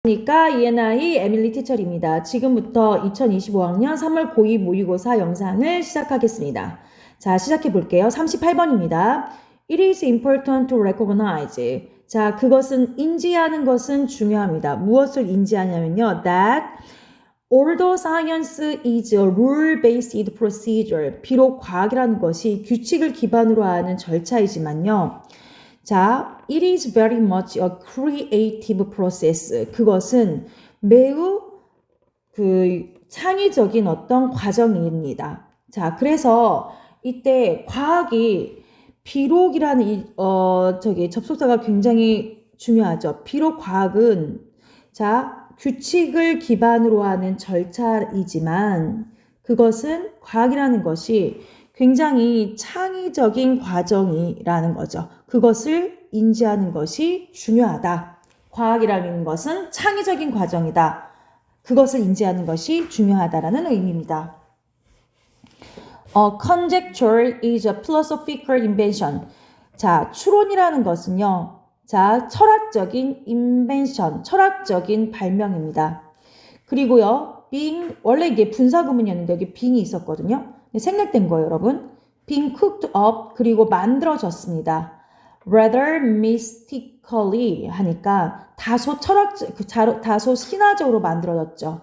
그러니까 ENI 에밀리 티처입니다. 지금부터 2025학년 3월 고2 모의고사 영상을 시작하겠습니다. 자, 시작해 볼게요. 38번입니다. It is important to recognize. 자, 그것은 인지하는 것은 중요합니다. 무엇을 인지하냐면요. That although science is a rule-based procedure. 비록 과학이라는 것이 규칙을 기반으로 하는 절차이지만요. 자, it is very much a creative process. 그것은 매우 창의적인 어떤 과정입니다. 자, 그래서 이때 과학이 비록이라는 접속사가 굉장히 중요하죠. 비록 과학은 자, 규칙을 기반으로 하는 절차이지만 그것은 과학이라는 것이 굉장히 창의적인 과정이라는 거죠. 그것을 인지하는 것이 중요하다. 과학이라는 것은 창의적인 과정이다. 그것을 인지하는 것이 중요하다라는 의미입니다. Conjecture is a philosophical invention. 자, 추론이라는 것은요. 자, 철학적인 invention, 철학적인 발명입니다. 그리고요. being, 원래 이게 분사구문이었는데 여기 being이 있었거든요. 생략된 거예요, 여러분. being cooked up, 그리고 만들어졌습니다. rather mystically 하니까 다소 다소 신화적으로 만들어졌죠.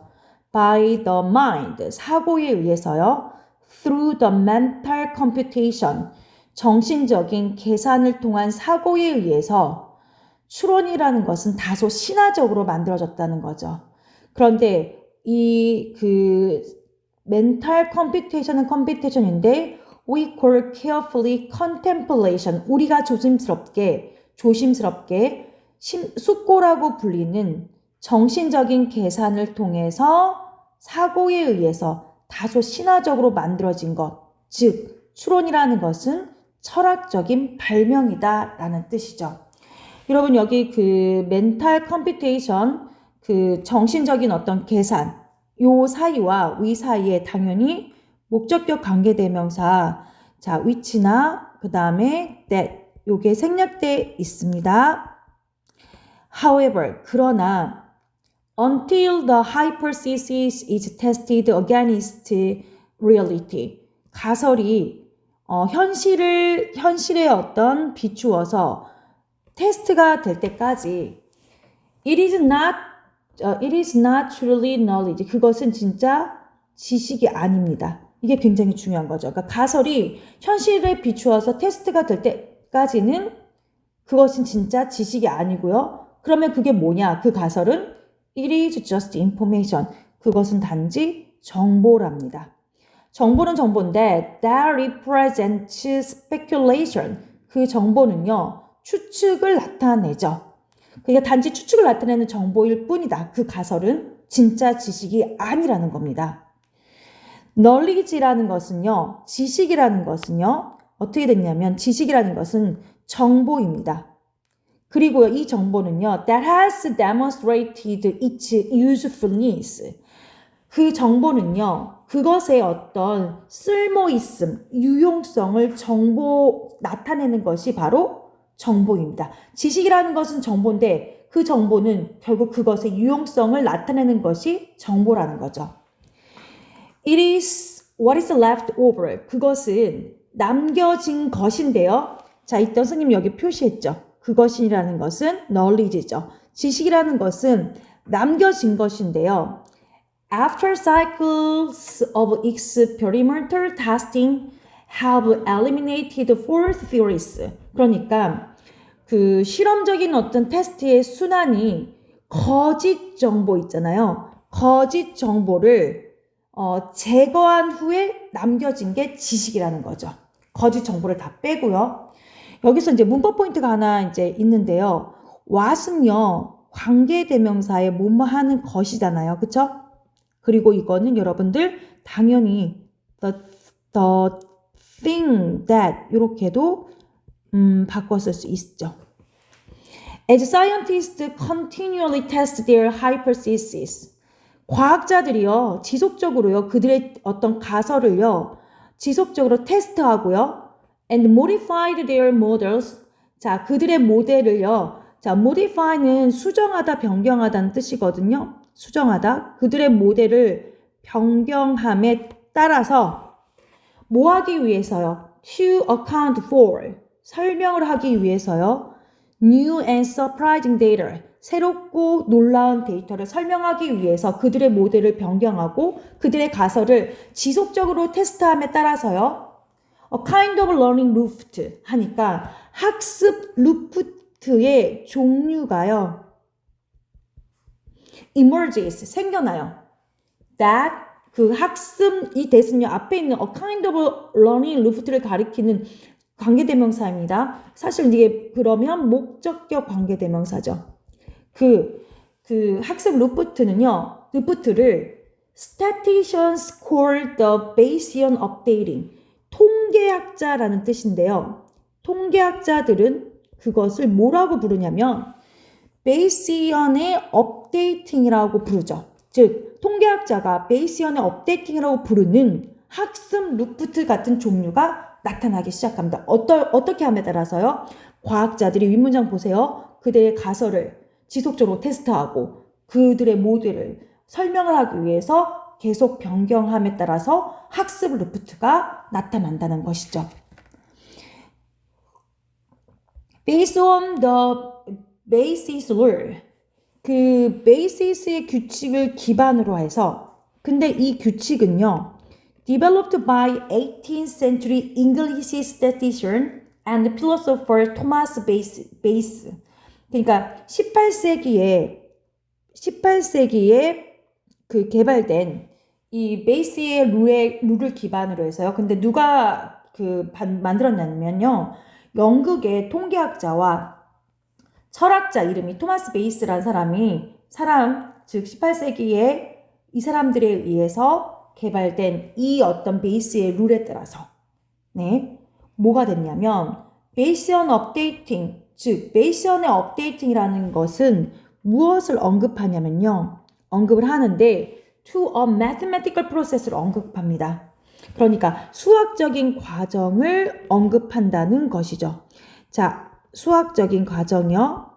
by the mind, 사고에 의해서요. through the mental computation, 정신적인 계산을 통한 사고에 의해서 추론이라는 것은 다소 신화적으로 만들어졌다는 거죠. 그런데 mental computation은 computation인데 we call carefully contemplation. 우리가 조심스럽게 숙고라고 불리는 정신적인 계산을 통해서 사고에 의해서 다소 신화적으로 만들어진 것. 즉, 추론이라는 것은 철학적인 발명이다 라는 뜻이죠. 여러분 여기 mental computation, 정신적인 어떤 계산, 요 사이와 위 사이에 당연히 목적격 관계대명사, 자, which나 그 다음에 that, 요게 생략돼 있습니다. However, 그러나 until the hypothesis is tested against reality, 가설이 현실에 어떤 비추어서 테스트가 될 때까지 it is not truly knowledge. 그것은 진짜 지식이 아닙니다. 이게 굉장히 중요한 거죠. 그러니까 가설이 현실에 비추어서 테스트가 될 때까지는 그것은 진짜 지식이 아니고요. 그러면 그게 뭐냐? 그 가설은 it is just information. 그것은 단지 정보랍니다. 정보는 정보인데 that represents speculation. 그 정보는요. 추측을 나타내죠. 그러니까 단지 추측을 나타내는 정보일 뿐이다. 그 가설은 진짜 지식이 아니라는 겁니다. knowledge라는 것은요. 지식이라는 것은요. 어떻게 됐냐면 지식이라는 것은 정보입니다. 그리고요. 이 정보는요. that has demonstrated its usefulness. 그 정보는요. 그것의 어떤 쓸모있음, 유용성을 나타내는 것이 바로 정보입니다. 지식이라는 것은 정보인데 그 정보는 결국 그것의 유용성을 나타내는 것이 정보라는 거죠. It is what is left over. 그것은 남겨진 것인데요. 자, 이때 선생님 여기 표시했죠. 그것이라는 것은 knowledge죠. 지식이라는 것은 남겨진 것인데요. After cycles of experimental testing have eliminated false theories. 그러니까 실험적인 어떤 테스트의 순환이 거짓 정보 있잖아요. 거짓 정보를 제거한 후에 남겨진 게 지식이라는 거죠. 거짓 정보를 다 빼고요. 여기서 이제 문법 포인트가 하나 이제 있는데요. what은요, 관계대명사의 뭐뭐 하는 것이잖아요. 그쵸? 그리고 이거는 여러분들 당연히 the thing that 이렇게도 바꿔 쓸 수 있죠. As scientists continually test their hypotheses. 과학자들이요, 지속적으로요, 그들의 어떤 가설을요, 지속적으로 테스트하고요, and modified their models. 자, 그들의 모델을요, 자, modify는 수정하다, 변경하다는 뜻이거든요. 수정하다. 그들의 모델을 변경함에 따라서 뭐 하기 위해서요? To account for. 설명을 하기 위해서요. New and surprising data. 새롭고 놀라운 데이터를 설명하기 위해서 그들의 모델을 변경하고 그들의 가설을 지속적으로 테스트함에 따라서요. A kind of learning loop 하니까 학습 루프트의 종류가요. emerges 생겨나요. That 그 학습 이 대신요 앞에 있는 a kind of learning loop를 가리키는 관계대명사입니다. 사실 이게 그러면 목적격 관계대명사죠. 그 학습 루프트를 statisticians call the Bayesian updating. 통계학자라는 뜻인데요. 통계학자들은 그것을 뭐라고 부르냐면 베이시언의 업데이팅이라고 부르죠. 즉 통계학자가 베이시언의 업데이팅이라고 부르는 학습 루프트 같은 종류가 나타나기 시작합니다. 어떻게 함에 따라서요? 과학자들이 윗문장 보세요. 그들의 가설을 지속적으로 테스트하고 그들의 모델을 설명을 하기 위해서 계속 변경함에 따라서 학습 루프트가 나타난다는 것이죠. Based on the basis rule. 그 basis의 규칙을 기반으로 해서 근데 이 규칙은요. Developed by 18th century English statistician and philosopher Thomas Bayes. 그러니까 18세기에 그 개발된 이 베이스의 룰을 기반으로 해서요. 근데 누가 만들었냐면요. 영국의 통계학자와 철학자 이름이 토마스 베이스라는 즉 18세기에 이 사람들에 의해서 개발된 이 어떤 베이스의 룰에 따라서 뭐가 됐냐면 베이시언 업데이팅, 즉 베이시언의 업데이팅이라는 것은 무엇을 언급하냐면요. 언급을 하는데 to a mathematical process를 언급합니다. 그러니까 수학적인 과정을 언급한다는 것이죠. 자, 수학적인 과정이요.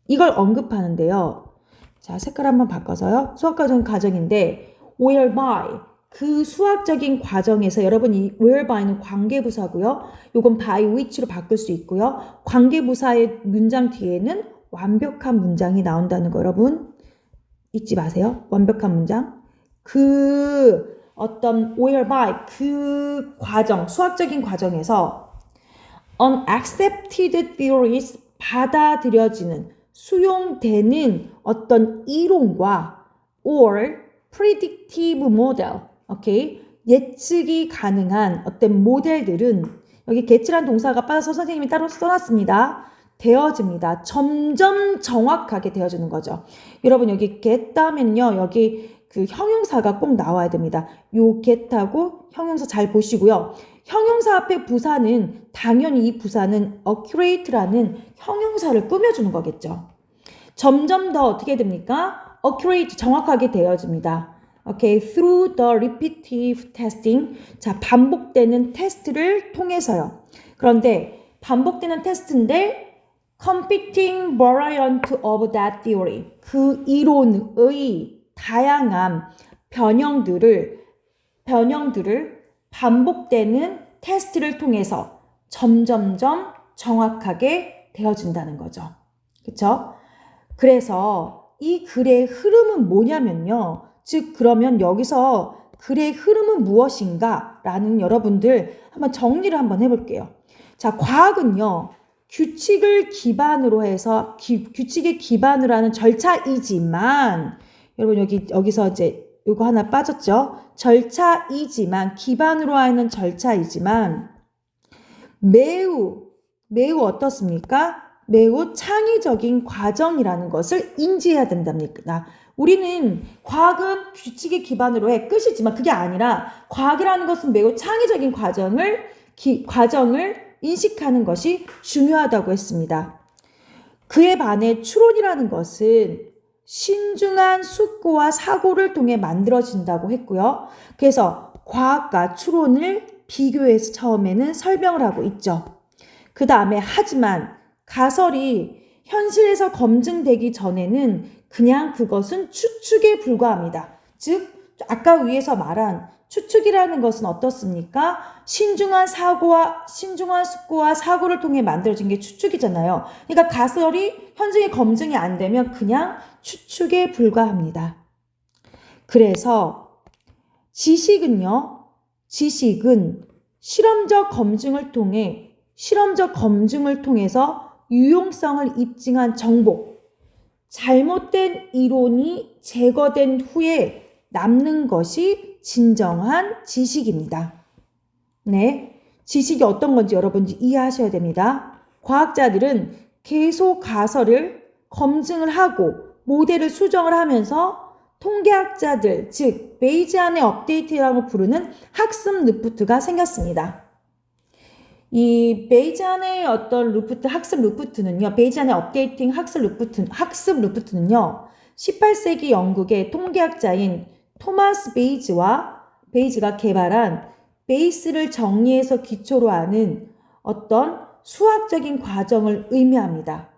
이걸 언급하는데요. 자, 색깔 한번 바꿔서요. 수학적인 과정인데 whereby 그 수학적인 과정에서 여러분 이 whereby는 관계부사고요. 요건 by which로 바꿀 수 있고요. 관계부사의 문장 뒤에는 완벽한 문장이 나온다는 거 여러분 잊지 마세요. 완벽한 문장. 그 어떤 whereby 그 과정, 수학적인 과정에서 unaccepted theories 받아들여지는 수용되는 어떤 이론과 or predictive model, 오케이? 예측이 가능한 어떤 모델들은 여기 get라는 동사가 빠져서 선생님이 따로 써놨습니다. 되어집니다. 점점 정확하게 되어지는 거죠. 여러분 여기 get 하면요. 여기 그 형용사가 꼭 나와야 됩니다. 요 get하고 형용사 잘 보시고요. 형용사 앞에 부사는 당연히 이 부사는 accurate라는 형용사를 꾸며주는 거겠죠. 점점 더 어떻게 됩니까? accurate 정확하게 되어집니다. Okay, through the repetitive testing. 자, 반복되는 테스트를 통해서요. 그런데 반복되는 테스트인데 competing variant of that theory. 그 이론의 다양한 변형들을 반복되는 테스트를 통해서 점점점 정확하게 되어진다는 거죠. 그렇죠? 그래서 이 글의 흐름은 뭐냐면요. 즉 그러면 여기서 글의 흐름은 무엇인가 라는 여러분들 한번 정리를 한번 해볼게요. 자, 과학은요. 규칙을 기반으로 해서 규칙에 기반으로 하는 절차이지만 여러분 여기서 이제 요거 하나 빠졌죠? 절차이지만 기반으로 하는 절차이지만 매우 어떻습니까? 매우 창의적인 과정이라는 것을 인지해야 된답니다. 우리는 과학은 규칙에 기반으로 해 끝이지만 그게 아니라 과학이라는 것은 매우 창의적인 과정을 인식하는 것이 중요하다고 했습니다. 그에 반해 추론이라는 것은 신중한 숙고와 사고를 통해 만들어진다고 했고요. 그래서 과학과 추론을 비교해서 처음에는 설명을 하고 있죠. 그 다음에 하지만 가설이 현실에서 검증되기 전에는 그냥 그것은 추측에 불과합니다. 즉, 아까 위에서 말한 추측이라는 것은 어떻습니까? 신중한 숙고와 사고를 통해 만들어진 게 추측이잖아요. 그러니까 가설이 현장에 검증이 안 되면 그냥 추측에 불과합니다. 그래서 지식은 실험적 검증을 통해서 유용성을 입증한 정보, 잘못된 이론이 제거된 후에 남는 것이 진정한 지식입니다. 네, 지식이 어떤 건지 여러분이 이해하셔야 됩니다. 과학자들은 계속 가설을 검증을 하고 모델을 수정을 하면서 통계학자들, 즉 베이지안의 업데이트라고 부르는 학습 루프트가 생겼습니다. 이 베이지안의 학습 루프트는요, 베이지안의 업데이팅 학습 루프트는요, 18세기 영국의 통계학자인 토마스 베이즈가 개발한 베이스를 정리해서 기초로 하는 어떤 수학적인 과정을 의미합니다.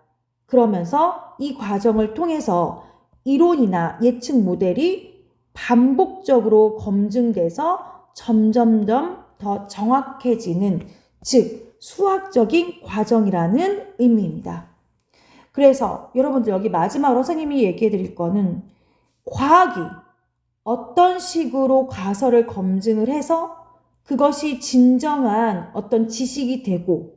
그러면서 이 과정을 통해서 이론이나 예측 모델이 반복적으로 검증돼서 점점점 더 정확해지는, 즉 수학적인 과정이라는 의미입니다. 그래서 여러분들 여기 마지막으로 선생님이 얘기해 드릴 거는 과학이 어떤 식으로 가설을 검증을 해서 그것이 진정한 어떤 지식이 되고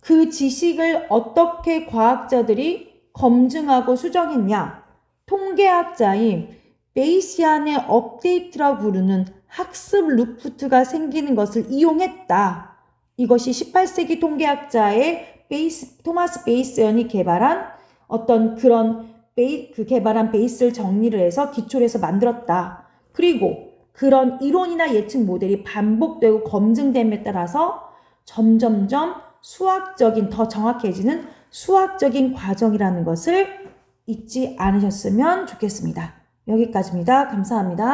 그 지식을 어떻게 과학자들이 검증하고 수정했냐, 통계학자인 베이시안의 업데이트라고 부르는 학습 루프트가 생기는 것을 이용했다. 이것이 18세기 통계학자의 토마스 베이스연이 개발한 어떤 개발한 베이스를 정리를 해서 기초로 해서 만들었다. 그리고 그런 이론이나 예측 모델이 반복되고 검증됨에 따라서 점점점 더 정확해지는 수학적인 과정이라는 것을 잊지 않으셨으면 좋겠습니다. 여기까지입니다. 감사합니다.